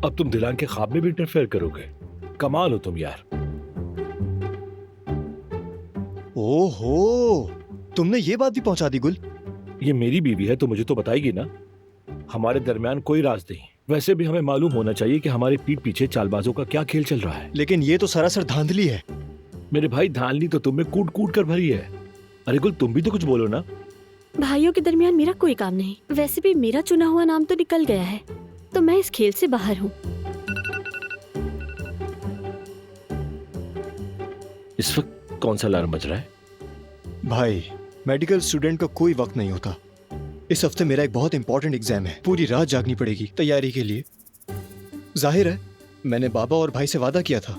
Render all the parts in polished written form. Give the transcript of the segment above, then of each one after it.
अब तुम दिलान के ख्वाब में भी इंटरफेयर करोगे? कमाल हो तुम यार। ओहो, तुमने ये बात भी पहुंचा दी गुल। ये मेरी बीवी है तो मुझे तो बताएगी ना। हमारे दरमियान कोई राज नहीं। वैसे भी हमें मालूम होना चाहिए कि हमारे पीठ पीछे चालबाजों का क्या खेल चल रहा है। लेकिन ये तो सरासर धांधली है। मेरे भाई, धांधली तो तुम में कूट कूट कर भरी है। अरे गुल, तुम भी तो कुछ बोलो ना। भाइयों के दरमियान मेरा कोई काम नहीं। वैसे भी मेरा चुना हुआ नाम तो निकल गया है, तो मैं इस खेल से बाहर हूँ। इस वक्त कौन सा अलार्म बज रहा है? भाई, मेडिकल स्टूडेंट का कोई वक्त नहीं होता। इस हफ्ते मेरा एक बहुत इंपॉर्टेंट एग्जाम है। पूरी रात जागनी पड़ेगी तैयारी के लिए। जाहिर है, मैंने बाबा और भाई से वादा किया था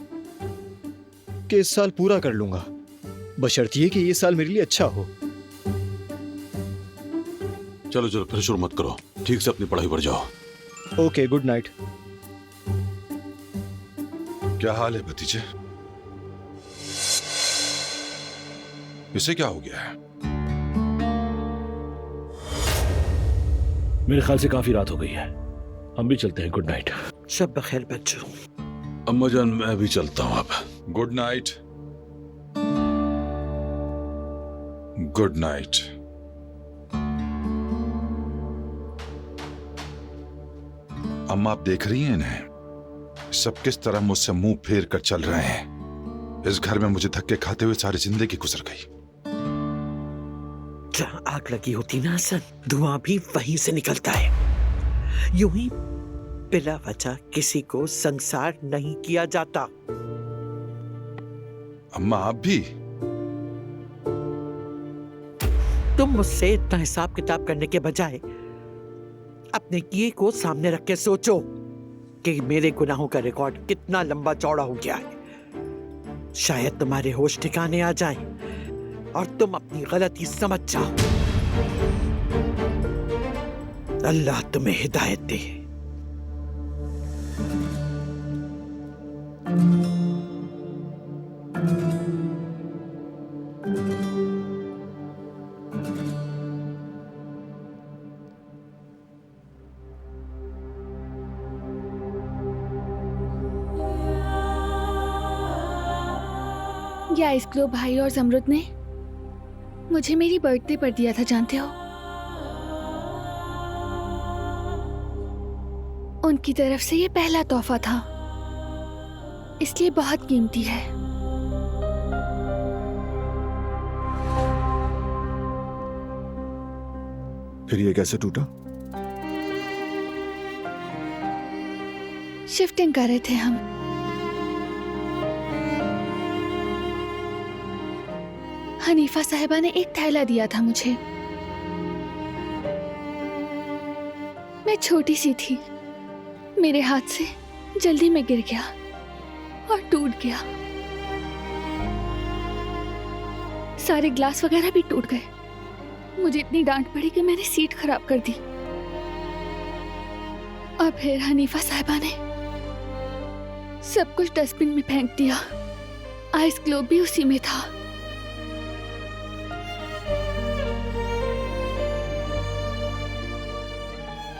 कि इस साल पूरा कर लूंगा, बशर्त ये कि ये साल मेरे लिए अच्छा हो। चलो चलो, फिर शुरू मत करो, ठीक से अपनी पढ़ाई पर जाओ। Okay, good night. क्या हाल है भतीजे? इसे क्या हो गया है? मेरे ख्याल से काफी रात हो गई है, हम भी चलते हैं। Good night. शब बखैर बच्चों। अम्मा जान, मैं भी चलता हूं अब। Good night. Good night. अम्मा, आप देख रही हैं इन्हें? सब किस तरह मुझसे मुंह फेर कर चल रहे हैं। इस घर में मुझे धक्के खाते हुए सारी जिंदगी गुजर गई। जहाँ आग लगी होती ना हसन, धुआं भी वहीं से निकलता है। यूं ही बिला वजह किसी को संसार नहीं किया जाता। अम्मा, आप भी? तुम मुझसे इतना हिसाब किताब करने के बजाय अपने किए को सामने रख के सोचो कि मेरे गुनाहों का रिकॉर्ड कितना लंबा चौड़ा हो गया है। शायद तुम्हारे होश ठिकाने आ जाएं और तुम अपनी गलती समझ जाओ। अल्लाह तुम्हें हिदायत दे। ये आइस ग्लोब भाई और जमरुद ने मुझे मेरी बर्थडे पर दिया था, जानते हो? उनकी तरफ से ये पहला तोहफा था, इसलिए बहुत कीमती है। फिर ये कैसे टूटा? शिफ्टिंग कर रहे थे हम। हनीफा साहिबा ने एक थैला दिया था मुझे। मैं छोटी सी थी, मेरे हाथ से जल्दी में गिर गया और टूट गया। सारे ग्लास वगैरह भी टूट गए। मुझे इतनी डांट पड़ी कि मैंने सीट खराब कर दी। और फिर हनीफा साहिबा ने सब कुछ डस्टबिन में फेंक दिया। आइस ग्लोब भी उसी में था।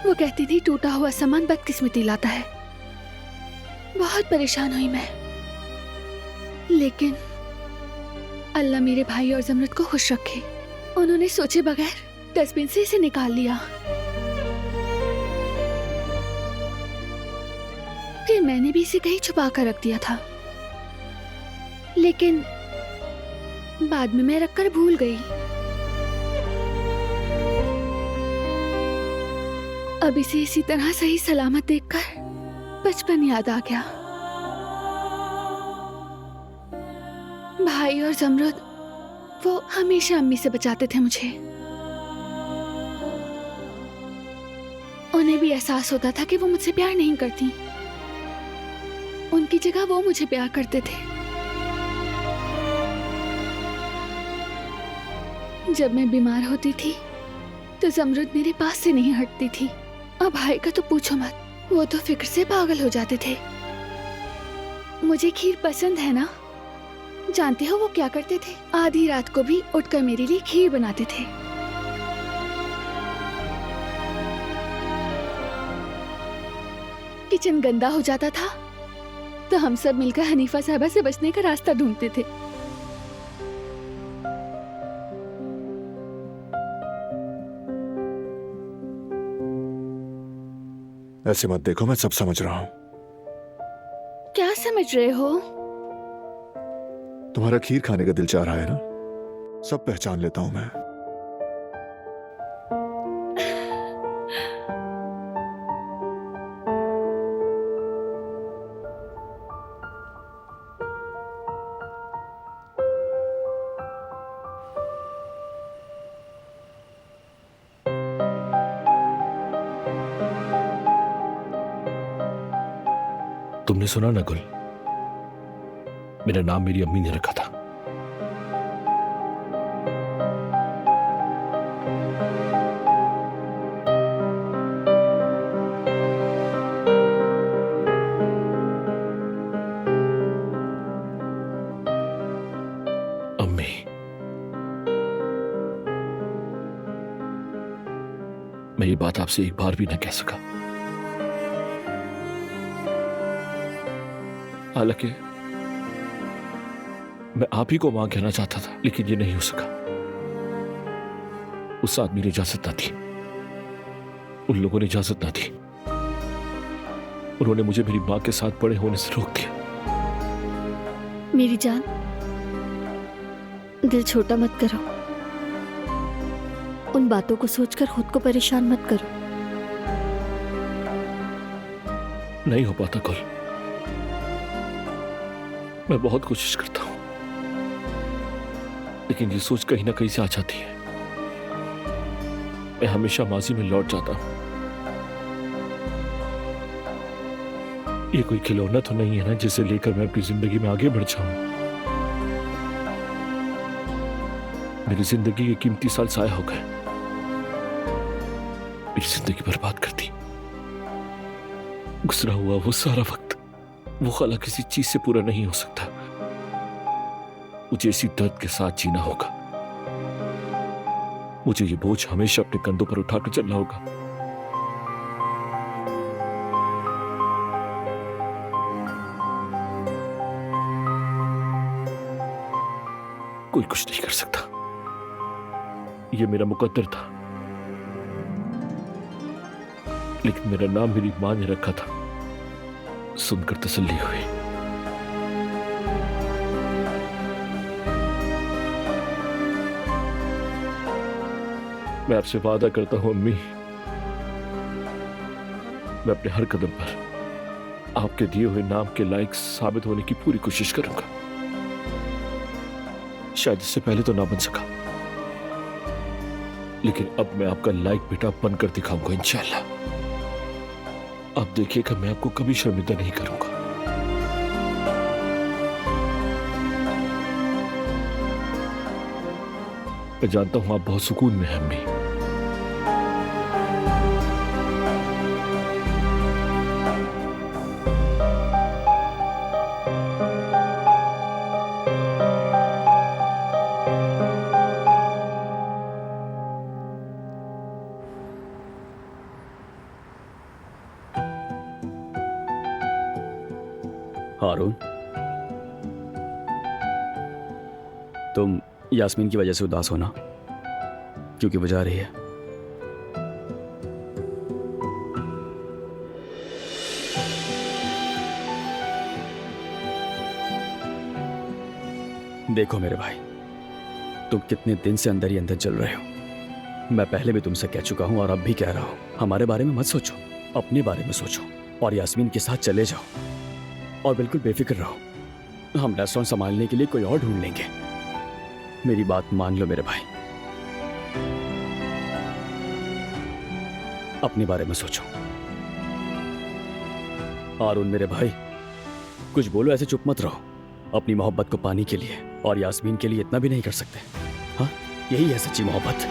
वो कहती थी टूटा हुआ सामान बदकिस्मती लाता है। बहुत परेशान हुई मैं, लेकिन अल्लाह मेरे भाई और जमरुद को खुश रखे। उन्होंने सोचे बगैर डस्टबिन से इसे निकाल लिया। फिर मैंने भी इसे कहीं छुपा कर रख दिया था, लेकिन बाद में मैं रखकर भूल गई। अब इसे इसी तरह सही सलामत देखकर बचपन याद आ गया। भाई और जमरुद वो हमेशा अम्मी से बचाते थे मुझे। उन्हें भी एहसास होता था कि वो मुझसे प्यार नहीं करती। उनकी जगह वो मुझे प्यार करते थे। जब मैं बीमार होती थी तो जमरुद मेरे पास से नहीं हटती थी। और भाई का तो पूछो मत, वो तो फिक्र से पागल हो जाते थे। मुझे खीर पसंद है ना, जानते हो वो क्या करते थे? आधी रात को भी उठकर मेरे लिए खीर बनाते थे। किचन गंदा हो जाता था तो हम सब मिलकर हनीफा साहबा से बचने का रास्ता ढूंढते थे। ऐसे मत देखो, मैं सब समझ रहा हूं। क्या समझ रहे हो? तुम्हारा खीर खाने का दिल चाह रहा है ना? सब पहचान लेता हूं मैं। तुमने सुना ना गुल, मेरा नाम मेरी अम्मी ने रखा था। अम्मी, मैं ये बात आपसे एक बार भी न कह सका। हालांकि मैं आप ही को मां कहना चाहता था, लेकिन ये नहीं हो सका। उस आदमी ने इजाजत ना दी, उन लोगों ने इजाजत ना दी। उन्होंने मुझे मेरी मां के साथ बड़े होने से रोक दिया। मेरी जान, दिल छोटा मत करो। उन बातों को सोचकर खुद को परेशान मत करो। नहीं हो पाता गुल, मैं बहुत कोशिश करता हूं, लेकिन ये सोच कहीं ना कहीं से आ जाती है। मैं हमेशा माजी में लौट जाता हूं। ये कोई खिलौना तो नहीं है ना जिसे लेकर मैं अपनी जिंदगी में आगे बढ़ जाऊं। मेरी जिंदगी के कीमती साल ज़ाया हो गए, मेरी जिंदगी बर्बाद कर दी। गुजरा हुआ वो सारा वक्त, वो ख्याल किसी चीज से पूरा नहीं हो सकता। मुझे इसी दर्द के साथ जीना होगा। मुझे ये बोझ हमेशा अपने कंधों पर उठाकर चलना होगा। कोई कुछ नहीं कर सकता, ये मेरा मुकद्दर था। लेकिन मेरा नाम मेरी मां ने रखा था, सुनकर तसल्ली हुई। मैं आपसे वादा करता हूं अम्मी, मैं अपने हर कदम पर आपके दिए हुए नाम के लायक साबित होने की पूरी कोशिश करूंगा। शायद इससे पहले तो ना बन सका, लेकिन अब मैं आपका लायक बेटा बनकर दिखाऊंगा इंशाअल्लाह। आप देखिएगा, मैं आपको कभी शर्मिंदा नहीं करूंगा। मैं जानता हूं आप बहुत सुकून में हैं अम्मी। हारून, तुम यास्मीन की वजह से उदास होना, क्योंकि वो जा रही है। देखो मेरे भाई, तुम कितने दिन से अंदर ही अंदर जल रहे हो। मैं पहले भी तुमसे कह चुका हूं और अब भी कह रहा हूं, हमारे बारे में मत सोचो, अपने बारे में सोचो और यास्मीन के साथ चले जाओ और बिल्कुल बेफिक्र रहो। हम रेस्टोरेंट संभालने के लिए कोई और ढूंढ लेंगे। मेरी बात मान लो मेरे भाई, अपने बारे में सोचो। हारून मेरे भाई, कुछ बोलो, ऐसे चुप मत रहो। अपनी मोहब्बत को पाने के लिए और यास्मीन के लिए इतना भी नहीं कर सकते? हाँ, यही है सच्ची मोहब्बत।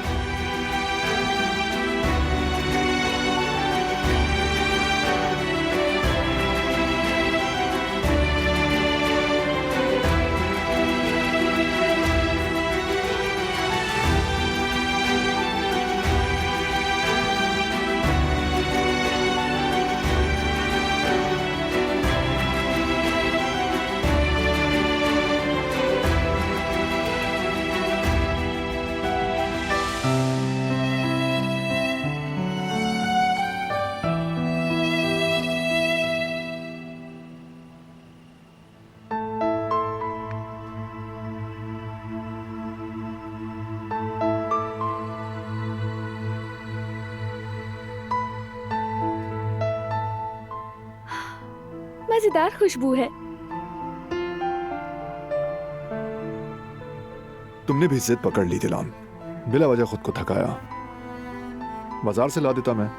मजेदार खुशबू है। तुमने भी जिद पकड़ ली दिलान, बिला वजह खुद को थकाया। बाजार से ला देता मैं।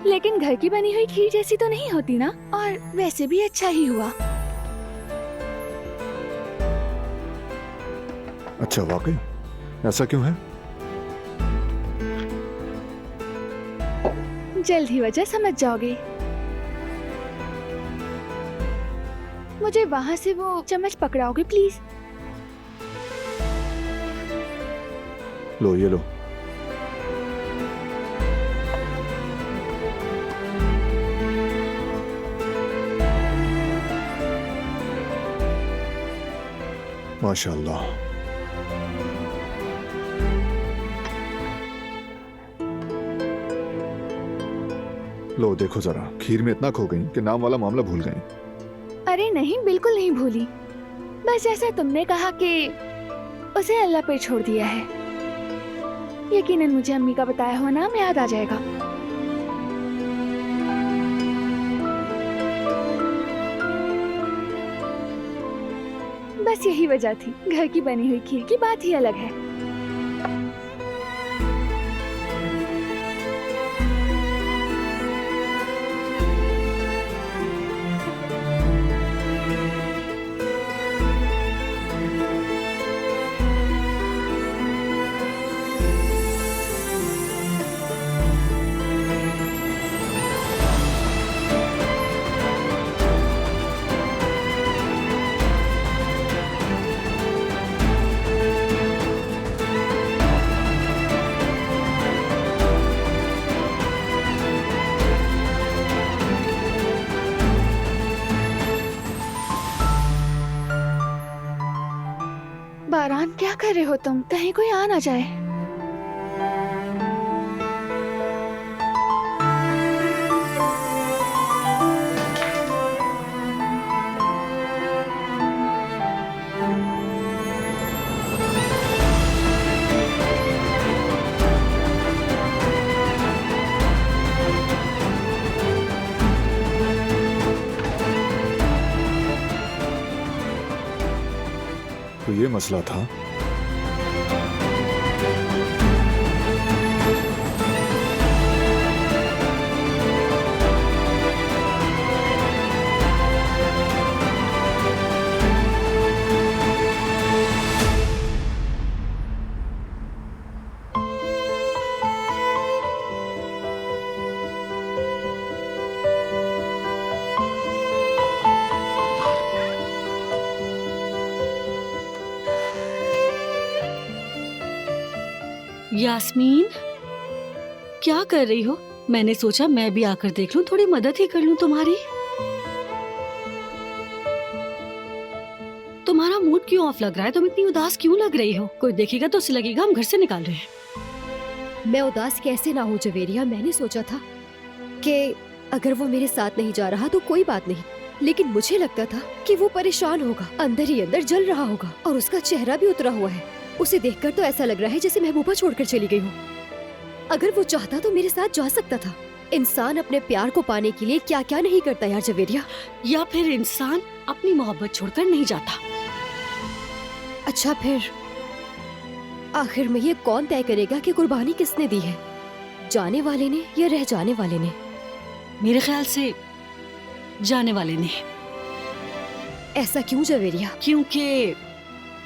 लेकिन घर की बनी हुई खीर जैसी तो नहीं होती ना, और वैसे भी अच्छा ही हुआ। अच्छा वाकई, ऐसा क्यों है? जल्द ही वजह समझ जाओगे। मुझे वहां से वो चम्मच पकड़ाओगे प्लीज? लो ये लो। माशाल्लाह। लो देखो जरा, खीर में इतना खो गई कि नाम वाला मामला भूल गई। अरे नहीं, बिल्कुल नहीं भूली। बस जैसा तुमने कहा कि उसे अल्लाह पर छोड़ दिया है, यकीनन मुझे अम्मी का बताया हुआ नाम याद आ जाएगा। बस यही वजह थी। घर की बनी हुई खीर की बात ही अलग है। बारान, क्या कर रहे हो तुम? कहीं कोई आ ना जाए। तो ये मसला था। यास्मीन, क्या कर रही हो? मैंने सोचा मैं भी आकर देख लूं, थोड़ी मदद ही कर लूं तुम्हारी। तुम्हारा मूड क्यों ऑफ लग रहा है? तुम इतनी उदास क्यों लग रही हो? कोई देखेगा तो उसे लगेगा हम घर से निकाल रहे हैं। मैं उदास कैसे ना हूँ जवेरिया। मैंने सोचा था कि अगर वो मेरे साथ नहीं जा रहा तो कोई बात नहीं, लेकिन मुझे लगता था कि वो परेशान होगा, अंदर ही अंदर जल रहा होगा, और उसका चेहरा भी उतरा हुआ है। उसे देखकर तो ऐसा लग रहा है जैसे महबूबा छोड़कर चली गई हूँ। अगर वो चाहता तो मेरे साथ जा सकता था। इंसान अपने प्यार को पाने के लिए क्या क्या नहीं करता यार जवेरिया। या फिर इंसान अपनी मोहब्बत छोड़कर नहीं जाता। अच्छा फिर आखिर में ये कौन तय करेगा कि कुर्बानी किसने दी है, जाने वाले ने या रह जाने वाले ने? मेरे ख्याल से जाने वाले ने। ऐसा क्यों जवेरिया? क्योंकि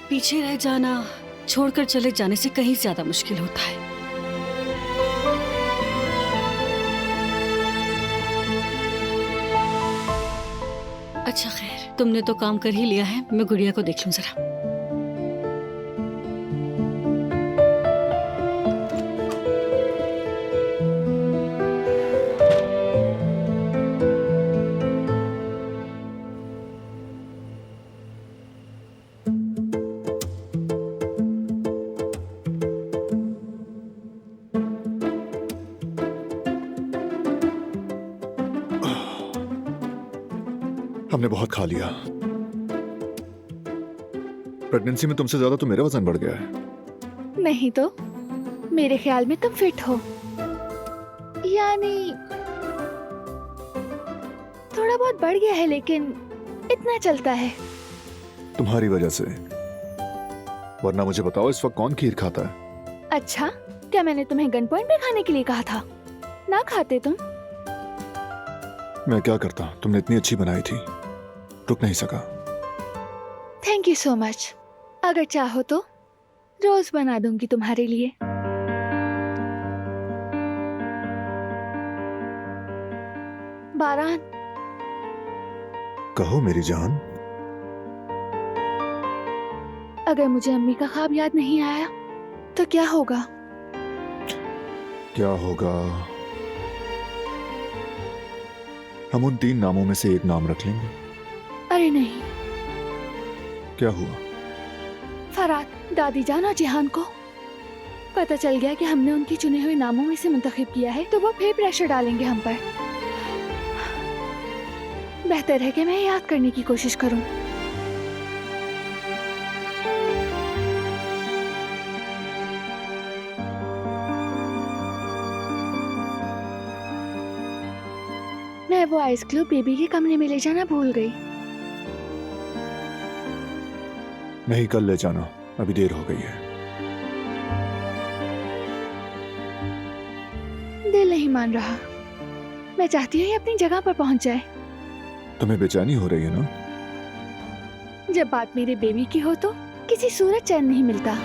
पीछे रह जाना छोड़कर चले जाने से कहीं ज्यादा मुश्किल होता है। अच्छा खैर, तुमने तो काम कर ही लिया है, मैं गुड़िया को देख लूं जरा। हमने बहुत खा लिया। प्रेगनेंसी में तुमसे ज्यादा तो मेरा वजन बढ़ गया है। नहीं तो मेरे ख्याल में तुम फिट हो, यानी थोड़ा थोड़ा बहुत बढ़ गया है, लेकिन इतना चलता है। तुम्हारी वजह से। वरना मुझे बताओ इस वक्त कौन खीर खाता है? अच्छा, क्या मैंने तुम्हें गन पॉइंट में खाने के लिए कहा था? ना खाते तुम। मैं क्या करता, तुमने इतनी अच्छी बनाई थी, रुक नहीं सका। Thank you so much. अगर चाहो तो रोज बना दूंगी तुम्हारे लिए। बारान, कहो मेरी जान। अगर मुझे अम्मी का ख्वाब याद नहीं आया तो क्या होगा? क्या होगा? हम उन 3 नामों में से एक नाम रख लेंगे। अरे नहीं, क्या हुआ? फरात, दादी जान और जिहान को पता चल गया कि हमने उनके चुने हुए नामों में से मुंतखब किया है, तो वो फिर प्रेशर डालेंगे हम पर। बेहतर है कि मैं याद करने की कोशिश करूं। मैं वो आइस क्यूब बेबी के कमरे में ले जाना भूल गई। नहीं, कल ले जाना, अभी देर हो गई है। दिल नहीं मान रहा। मैं चाहती हूँ ये अपनी जगह पर पहुंच जाए। तुम्हें बेचैनी हो रही है ना? जब बात मेरे बेबी की हो तो किसी सूरत चैन नहीं मिलता।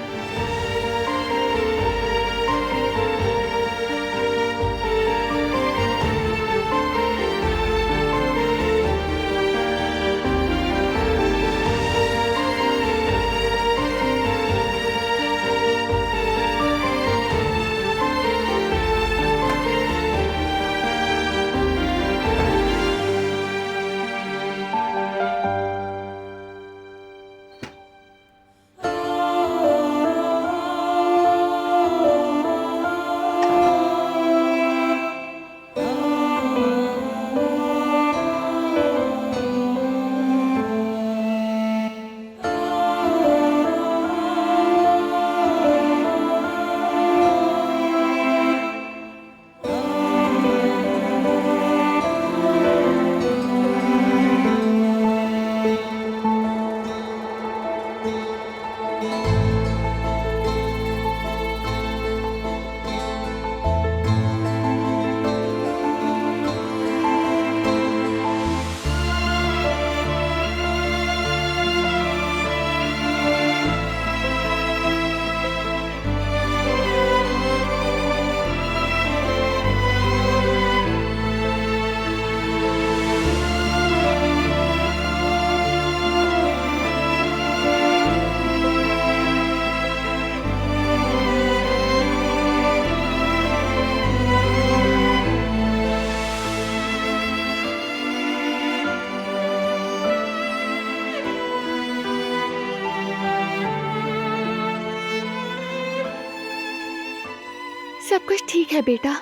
सब कुछ ठीक है बेटा,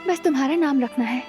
बस तुम्हारा नाम रखना है।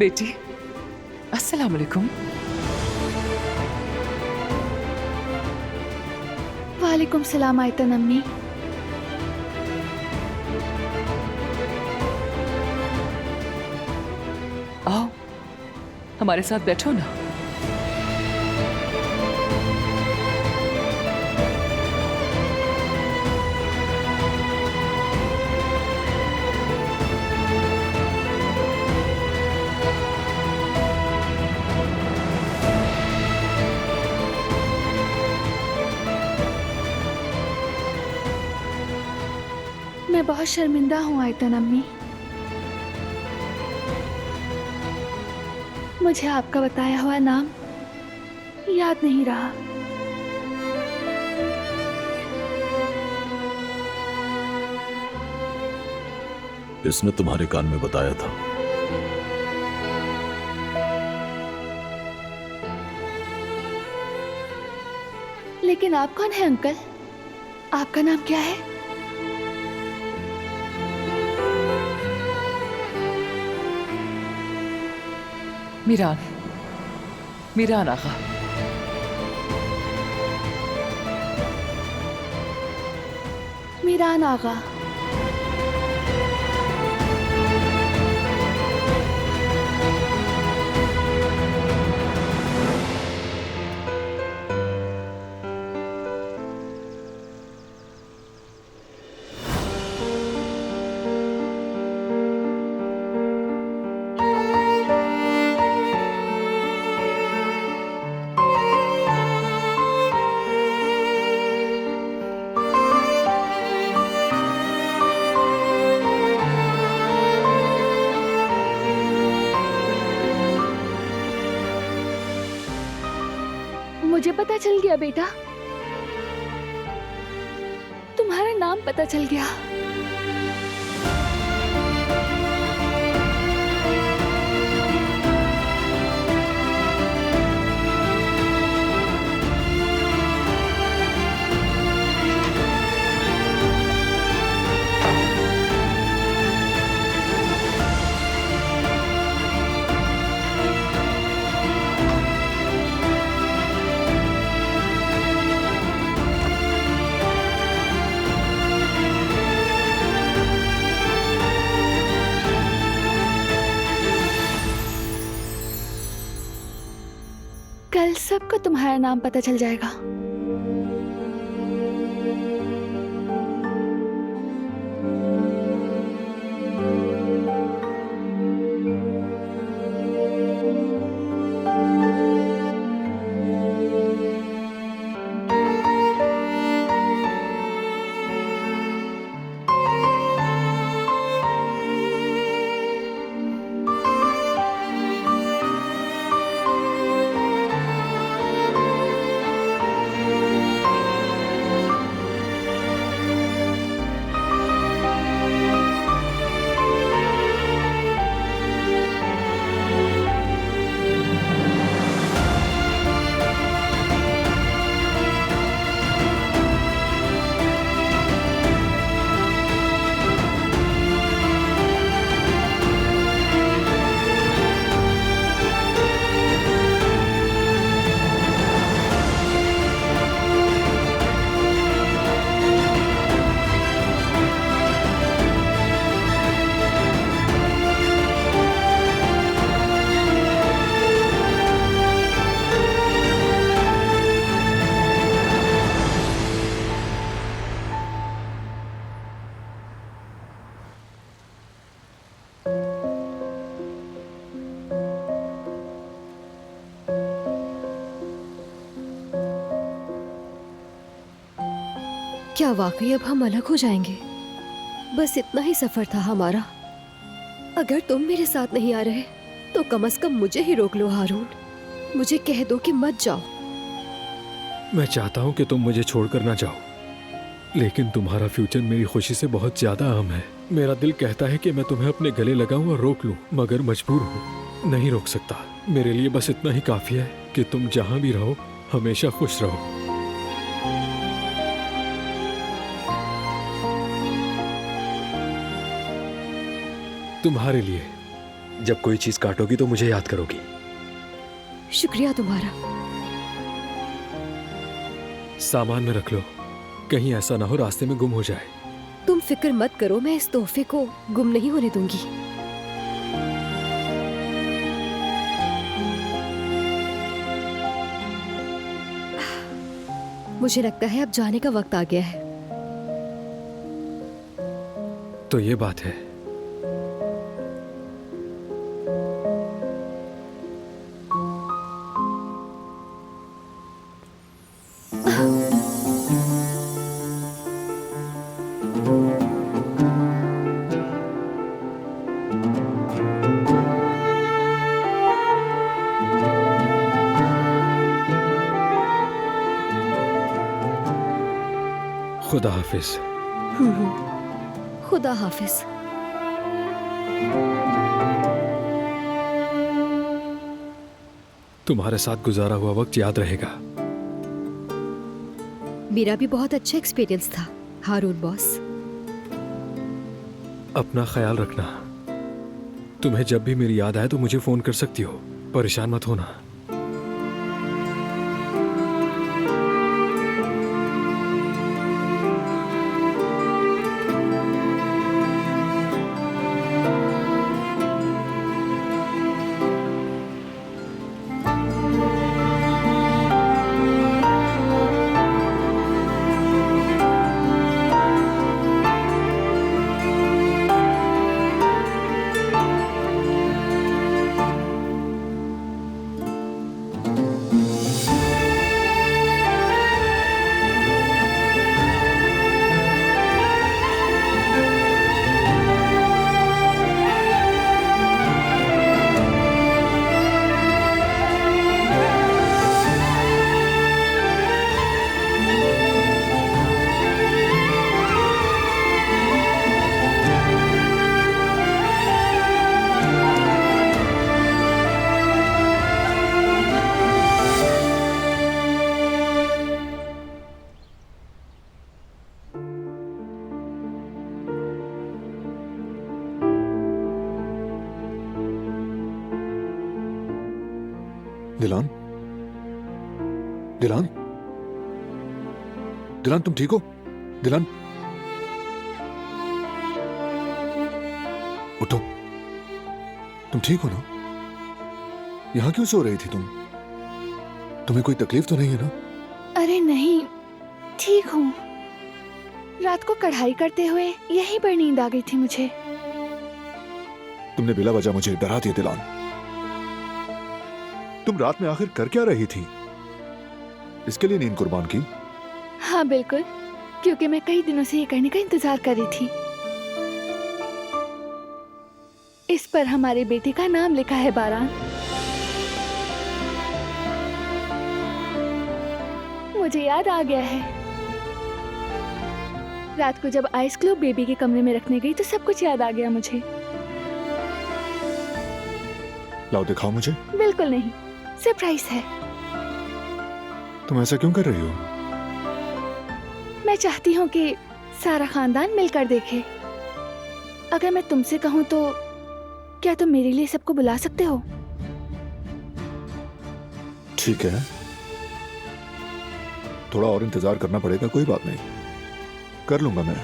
बेटी, अस्सलाम वालेकुम। वालेकुम सलाम आयतन अम्मी। आओ हमारे साथ बैठो ना। मैं बहुत शर्मिंदा हूँ आयतन अम्मी। मुझे आपका बताया हुआ नाम याद नहीं रहा। इसने तुम्हारे कान में बताया था। लेकिन आप कौन है अंकल? आपका नाम क्या है? मीरान, मीरान आगा। मीरान आगा। मुझे पता चल गया बेटा, तुम्हारा नाम पता चल गया। कल सबको तुम्हारा नाम पता चल जाएगा। क्या वाकई अब हम अलग हो जाएंगे? बस इतना ही सफर था हमारा। अगर तुम मेरे साथ नहीं आ रहे तो कम से कम मुझे ही रोक लो हारून। मुझे कह दो कि मत जाओ। मैं चाहता हूँ कि तुम मुझे छोड़कर ना जाओ, लेकिन तुम्हारा फ्यूचर मेरी खुशी से बहुत ज्यादा अहम है। मेरा दिल कहता है कि मैं तुम्हें अपने गले लगाऊं और रोक लूं, मगर मजबूर हूँ, नहीं रोक सकता। मेरे लिए बस इतना ही काफी है कि तुम जहां भी रहो हमेशा खुश रहो। तुम्हारे लिए जब कोई चीज काटोगी तो मुझे याद करोगी। शुक्रिया तुम्हारा। सामान में रख लो, कहीं ऐसा ना हो रास्ते में गुम हो जाए। तुम फिक्र मत करो, मैं इस तोहफे को गुम नहीं होने दूंगी। मुझे लगता है अब जाने का वक्त आ गया है। तो ये बात है। खुदा हाफिज। खुदा हाफिज। तुम्हारे साथ गुजारा हुआ वक्त याद रहेगा। मेरा भी बहुत अच्छा एक्सपीरियंस था हारून बॉस। अपना ख्याल रखना। तुम्हें जब भी मेरी याद आए तो मुझे फोन कर सकती हो, परेशान मत होना। दिलान, दिलान, दिलान तुम ठीक हो? दिलान उठो, तुम ठीक हो ना? यहां क्यों सो रही थी तुम? तुम्हें कोई तकलीफ तो नहीं है ना? अरे नहीं, ठीक हूँ। रात को कढ़ाई करते हुए यहीं पर नींद आ गई थी मुझे। तुमने बिला वजह मुझे डरा दिया दिलान। तुम रात में आखिर कर क्या रही थी? इसके लिए नींद कुर्बान की? हाँ बिल्कुल, क्योंकि मैं कई दिनों से ये करने का इंतजार कर रही थी। इस पर हमारे बेटे का नाम लिखा है बारान। मुझे याद आ गया है, रात को जब आइस क्यूब बेबी के कमरे में रखने गई तो सब कुछ याद आ गया मुझे। लाओ दिखाओ मुझे। बिल्कुल नहीं, सरप्राइज है। तुम ऐसा क्यों कर रही हो? मैं चाहती हूँ कि सारा खानदान मिलकर देखे। अगर मैं तुमसे कहूँ तो क्या तुम मेरे लिए सबको बुला सकते हो? ठीक है, थोड़ा और इंतजार करना पड़ेगा, कोई बात नहीं, कर लूंगा मैं।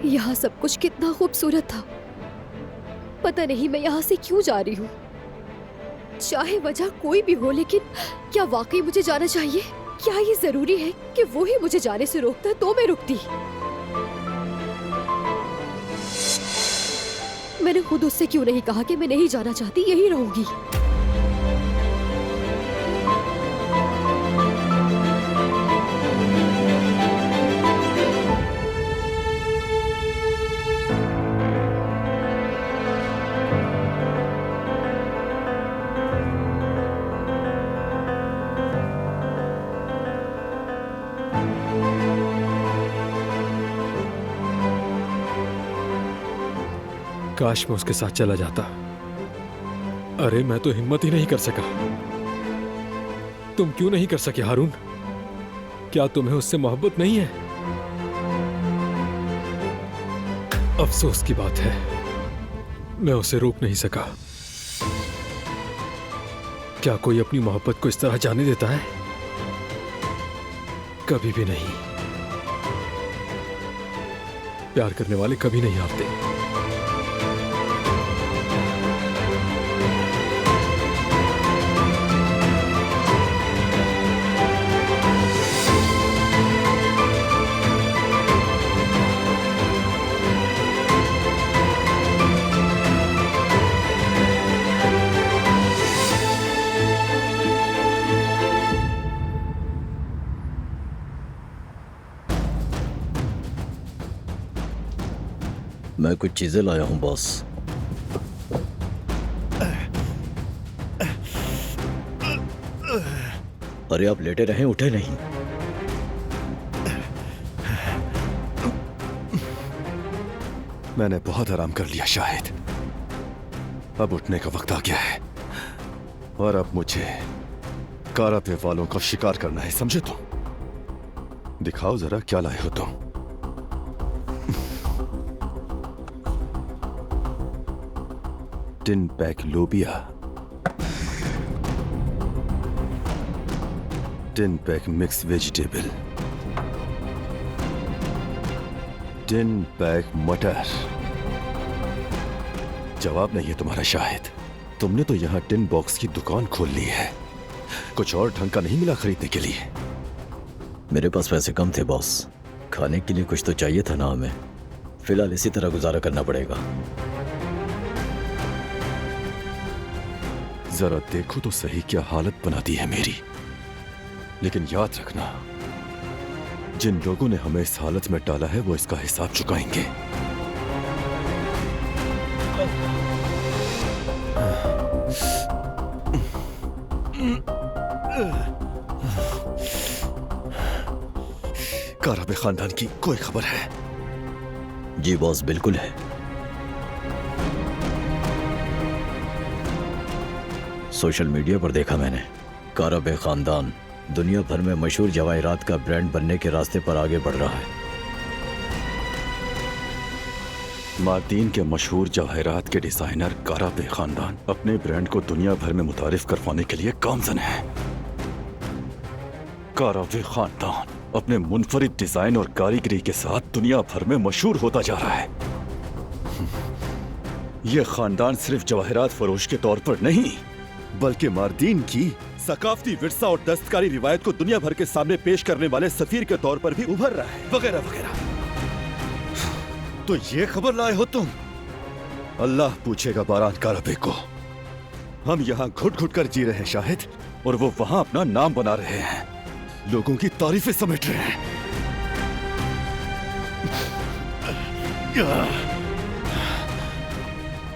यहाँ सब कुछ कितना खूबसूरत था। पता नहीं मैं यहाँ से क्यों जा रही हूँ। चाहे वजह कोई भी हो, लेकिन क्या वाकई मुझे जाना चाहिए? क्या ये जरूरी है कि वो ही मुझे जाने से रोकता तो मैं रुकती? मैंने खुद उससे क्यों नहीं कहा कि मैं नहीं जाना चाहती, यही रहूंगी। काश मैं उसके साथ चला जाता। अरे मैं तो हिम्मत ही नहीं कर सका। तुम क्यों नहीं कर सके हारून? क्या तुम्हें उससे मोहब्बत नहीं है? अफसोस की बात है, मैं उसे रोक नहीं सका। क्या कोई अपनी मोहब्बत को इस तरह जाने देता है? कभी भी नहीं। प्यार करने वाले कभी नहीं हारते। मैं कुछ चीजें लाया हूं बॉस। अरे आप लेटे रहे, उठे नहीं। मैंने बहुत आराम कर लिया शाहिद। अब उठने का वक्त आ गया है और अब मुझे कारा पे वालों का शिकार करना है, समझे तुम? दिखाओ जरा क्या लाए हो तुम। टिन पैक लोबिया, tin pack mix vegetable, tin pack मटर। जवाब नहीं है तुम्हारा शाहिद। तुमने तो यहां टिन बॉक्स की दुकान खोल ली है। कुछ और ढंग का नहीं मिला खरीदने के लिए? मेरे पास पैसे कम थे बॉस। खाने के लिए कुछ तो चाहिए था ना हमें। फिलहाल इसी तरह गुजारा करना पड़ेगा। जरा देखो तो सही क्या हालत बना दी है मेरी। लेकिन याद रखना, जिन लोगों ने हमें इस हालत में डाला है वो इसका हिसाब चुकाएंगे। काराबे खानदान की कोई खबर है? जी बॉस, बिल्कुल है। सोशल मीडिया पर देखा मैंने। काराबे खानदान दुनिया भर में मशहूर जवाहिरात का ब्रांड बनने के रास्ते पर आगे बढ़ रहा है। मार्दीन के मशहूर जवाहिरात के डिजाइनर काराबे खानदान अपने ब्रांड को दुनिया भर में मुतारिफ करवाने के लिए गामजन है। काराबे खानदान अपने मुनफरिद डिजाइन और कारीगरी के साथ दुनिया भर में मशहूर होता जा रहा है। यह खानदान सिर्फ जवाहिरात फरोश के तौर पर नहीं, बल्कि मार्दीन की सकाफती विरसा और दस्तकारी रिवायत को दुनिया भर के सामने पेश करने वाले सफीर के तौर पर भी उभर रहा है, वगैरह वगैरह। तो ये खबर लाए हो तुम? अल्लाह पूछेगा बारान काराबे को। हम यहाँ घुट घुट कर जी रहे हैं शाहिद, और वो वहां अपना नाम बना रहे हैं, लोगों की तारीफें समेट रहे हैं।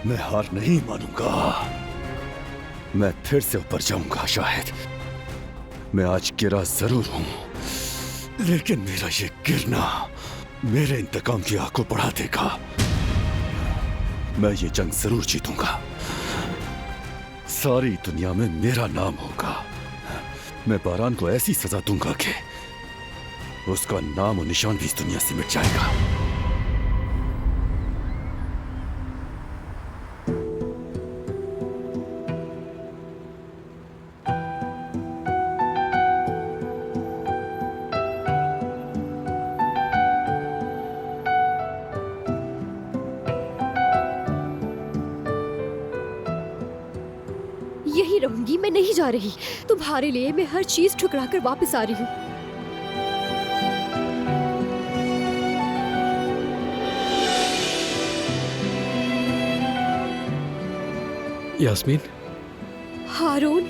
मैं हार नहीं मानूंगा। मैं फिर से ऊपर जाऊंगा शाहिद। मैं आज गिरा जरूर हूं, लेकिन मेरा ये गिरना मेरे इंतकाम की आग को बढ़ा देगा। मैं ये जंग जरूर जीतूंगा। सारी दुनिया में मेरा नाम होगा। मैं बारान को ऐसी सजा दूंगा कि उसका नाम और निशान भी इस दुनिया से मिट जाएगा। यही रहूंगी, मैं नहीं जा रही। तुम्हारे लिए मैं हर चीज ठुकरा कर वापस आ रही हूँ। यास्मीन, हारून,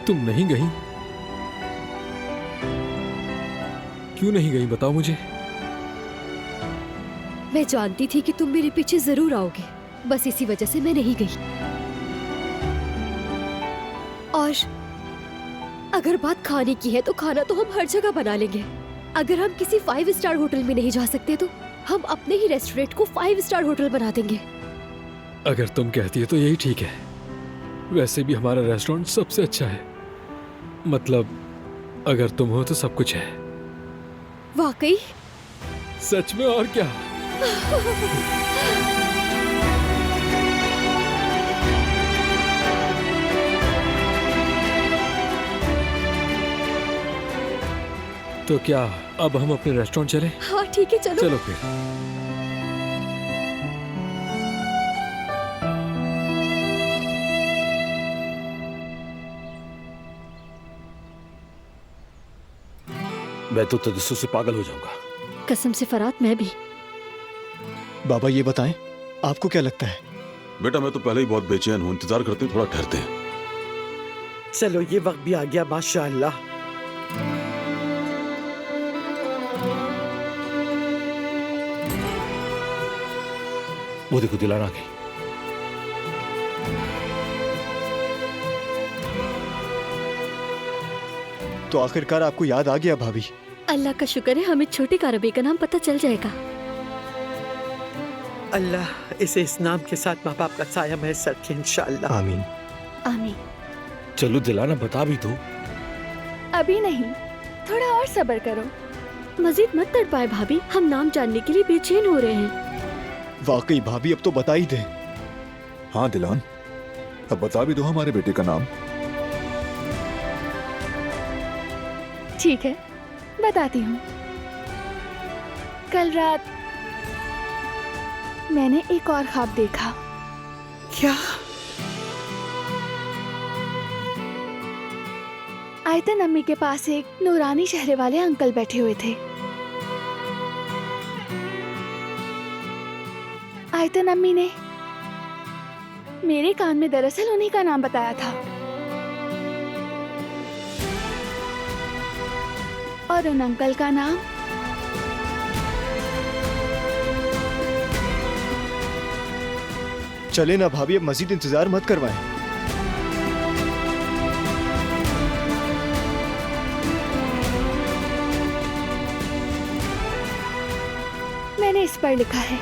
तुम नहीं गई? क्यों नहीं गई बताओ मुझे। मैं जानती थी कि तुम मेरे पीछे जरूर आओगे, बस इसी वजह से मैं नहीं गई। और अगर बात खाने की है तो खाना तो हम हर जगह बना लेंगे। अगर हम किसी 5 स्टार होटल में नहीं जा सकते तो हम अपने ही रेस्टोरेंट को 5 स्टार होटल बना देंगे। अगर तुम कहती है तो यही ठीक है। वैसे भी हमारा रेस्टोरेंट सबसे अच्छा है। मतलब अगर तुम हो तो सब कुछ है। वाकई? सच में? और क्या। तो क्या अब हम अपने रेस्टोरेंट चले? हाँ ठीक है, चलो। चलो फिर। मैं तो तजस्सुस से पागल हो जाऊंगा। कसम से फरात, मैं भी। बाबा ये बताएं, आपको क्या लगता है? बेटा मैं तो पहले ही बहुत बेचैन हूँ, इंतजार करते हैं, थोड़ा ठहरते हैं। चलो ये वक्त भी आ गया, माशाअल्लाह। वो देखो दिलान आ गई। तो आखिरकार आपको याद आ गया भाभी। अल्लाह का शुक्र है, हमें छोटे कारबे का नाम पता चल जाएगा। अल्लाह इसे इस नाम के साथ माँ बाप का साया मैसर रखे इंशाअल्लाह। आमीन। आमीन। चलो दिलाना बता भी दो। अभी नहीं, थोड़ा और सब्र करो। मजीद मत तड़पाए भाभी, हम नाम जानने के लिए बेचैन हो रहे हैं। वाकई भाभी, अब तो बता ही दे। हाँ दिलान, अब बता भी दो हमारे बेटे का नाम। ठीक है, बताती हूँ। कल रात मैंने एक और ख्वाब देखा। क्या? आयतन अम्मी के पास एक नूरानी चेहरे वाले अंकल बैठे हुए थे। आयतन अम्मी ने मेरे कान में दरअसल उन्हीं का नाम बताया था और उन अंकल का नाम चले ना भाभी, अब मजीद इंतजार मत करवाएं। मैंने इस पर लिखा है।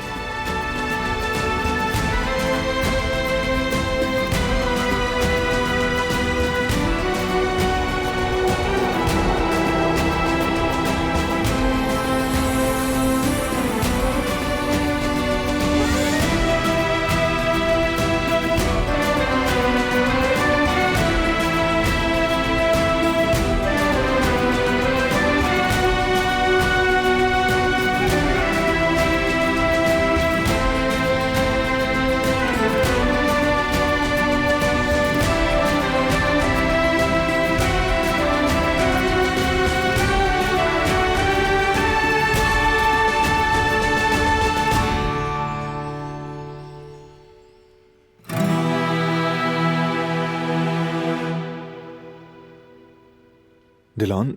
दिलान,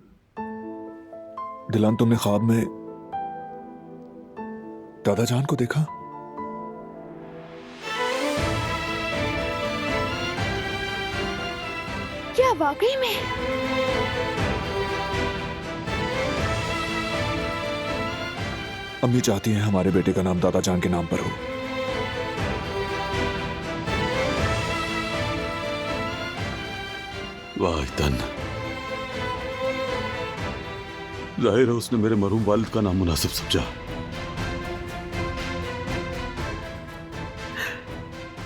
दिलान तुमने ख्वाब में दादा जान को देखा? क्या वाकई में? अम्मी चाहती हैं हमारे बेटे का नाम दादा जान के नाम पर हो। वाह आयतन, जाहिर है उसने मेरे मरूम वालिद का नाम मुनासिब समझा।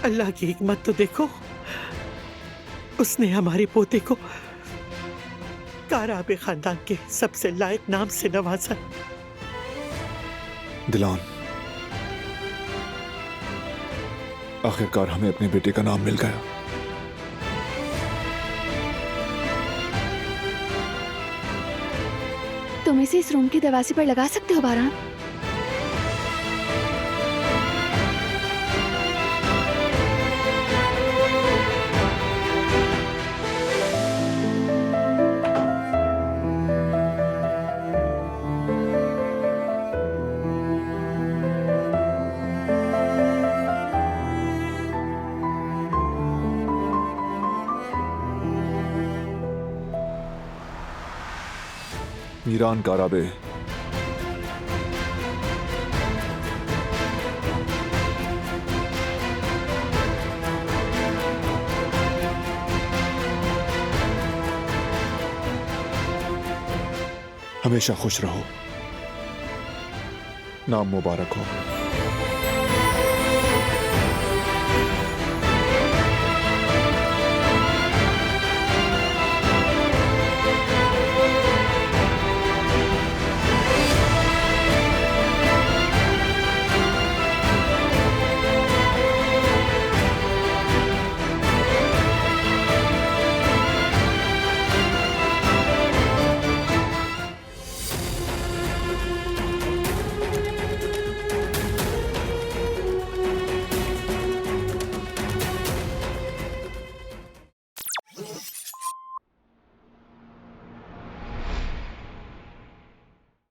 अल्लाह की हिकमत तो देखो, उसने हमारे पोते को काराबे खानदान के सबसे लायक नाम से नवाजा। दिलान, आखिरकार हमें अपने बेटे का नाम मिल गया। तुम इसे इस रूम की दरवाजे पर लगा सकते हो बारान। मीरान काराबे। हमेशा खुश रहो, नाम मुबारक हो।